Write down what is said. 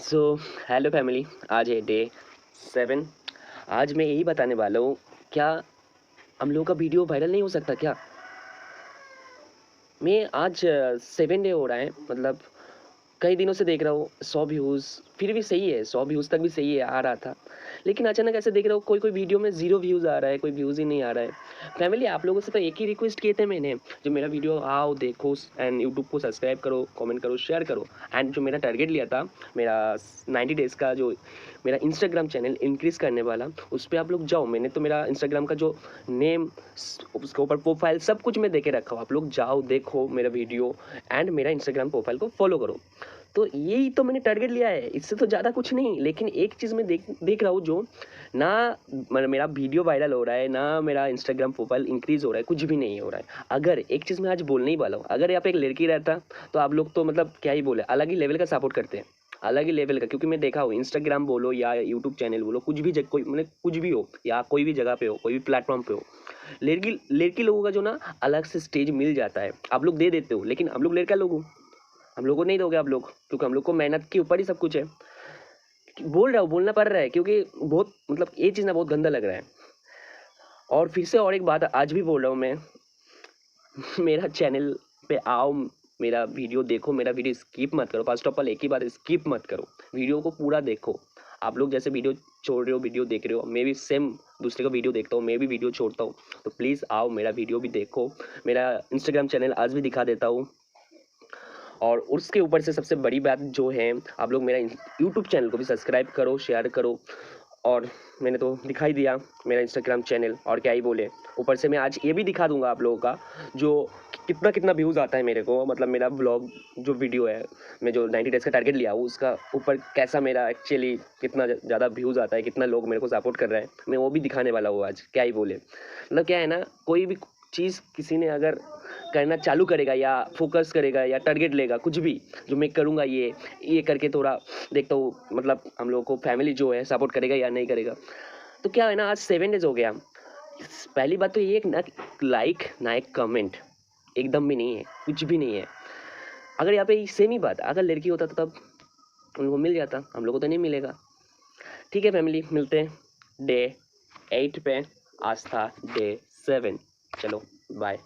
So hello family. आज है day 7। आज मैं यही बताने वाला हूँ, क्या हम लोगों का वीडियो वायरल नहीं हो सकता क्या? मैं आज 7 डे हो रहा है, मतलब कई दिनों से देख रहा हूँ 100 व्यूज़, फिर भी सही है, 100 व्यूज़ तक भी सही है, आ रहा था। लेकिन अचानक ऐसे देख रहा हूँ कोई कोई वीडियो में 0 व्यूज़ आ रहा है, कोई व्यूज़ ही नहीं आ रहा है। फैमिली, आप लोगों से तो एक ही रिक्वेस्ट किए थे मैंने, जो मेरा वीडियो आओ देखो एंड यूट्यूब को सब्सक्राइब करो, कमेंट करो, शेयर करो। एंड जो मेरा टारगेट लिया था, मेरा 90 डेज़ का जो मेरा इंस्टाग्राम चैनल इंक्रीज़ करने वाला, उस पर आप लोग जाओ। मैंने तो मेरा इंस्टाग्राम का जो नेम, उसके ऊपर प्रोफाइल सब कुछ मैं देके रखा हूँ। आप लोग जाओ देखो मेरा वीडियो एंड मेरा इंस्टाग्राम प्रोफाइल को फॉलो करो। तो यही तो मैंने टारगेट लिया है, इससे तो ज़्यादा कुछ नहीं। लेकिन एक चीज़ मैं देख रहा हूँ, जो ना मेरा वीडियो वायरल हो रहा है, ना मेरा इंस्टाग्राम प्रोफाइल इंक्रीज़ हो रहा है, कुछ भी नहीं हो रहा है। अगर एक चीज़ मैं आज बोलने ही वाला हूँ, अगर यहाँ पे एक लड़की रहता तो आप लोग तो मतलब क्या ही बोले, अलग ही लेवल का सपोर्ट करते हैं, अलग ही लेवल का। क्योंकि मैं देखा हूँ, इंस्टाग्राम बोलो या यूट्यूब चैनल बोलो, कुछ भी जगह, कोई मतलब कुछ भी हो, या कोई भी जगह पे हो, कोई भी प्लेटफॉर्म पे हो, लड़की लड़की लोगों का जो ना अलग से स्टेज मिल जाता है। आप लोग दे देते हो, लेकिन हम लोग लड़का लोग हो, हम लोग को नहीं दोगे आप लोग, क्योंकि हम लोग को मेहनत के ऊपर ही सब कुछ है। बोल रहा हूँ, बोलना पड़ रहा है, क्योंकि बहुत मतलब ये चीज़ ना बहुत गंदा लग रहा है। और फिर से और एक बात आज भी बोल रहा हूँ मैं, मेरा चैनल पे आओ, मेरा वीडियो देखो, मेरा वीडियो स्किप मत करो। फर्स्ट ऑफ ऑल एक ही बात, स्किप मत करो, वीडियो को पूरा देखो। आप लोग जैसे वीडियो छोड़ रहे हो, वीडियो देख रहे हो, मैं भी सेम दूसरे का वीडियो देखता हूँ, मैं भी वीडियो छोड़ता हूँ। तो प्लीज़ आओ, मेरा वीडियो भी देखो। मेरा इंस्टाग्राम चैनल आज भी दिखा देता हूँ। और उसके ऊपर से सबसे बड़ी बात जो है, आप लोग मेरा यूट्यूब चैनल को भी सब्सक्राइब करो, शेयर करो। और मैंने तो दिखाई दिया मेरा इंस्टाग्राम चैनल, और क्या ही बोले। ऊपर से मैं आज ये भी दिखा दूंगा आप लोगों का, जो कितना कितना व्यूज़ आता है मेरे को, मतलब मेरा ब्लॉग जो वीडियो है, मैं जो 90 डेज़ का टारगेट लिया हूँ, उसका ऊपर कैसा मेरा एक्चुअली कितना ज़्यादा व्यूज़ आता है, कितना लोग मेरे को सपोर्ट कर रहे हैं, मैं वो भी दिखाने वाला हूँ आज। क्या ही बोले, मतलब क्या है ना, कोई भी चीज़ किसी ने अगर करना चालू करेगा या फोकस करेगा या टारगेट लेगा, कुछ भी जो मैं करूँगा, ये करके थोड़ा देखता हूँ, मतलब हम लोगों को फैमिली जो है सपोर्ट करेगा या नहीं करेगा। तो क्या है ना, आज 7 डेज़ हो गया। पहली बात तो ये, एक ना लाइक ना एक कमेंट, एकदम भी नहीं है, कुछ भी नहीं है। अगर यहाँ पे सेम ही बात अगर लड़की होता तो तब उनको मिल जाता, हम लोग को तो नहीं मिलेगा। ठीक है फैमिली, मिलते हैं डे 8 पे। आज था डे 7। चलो बाय।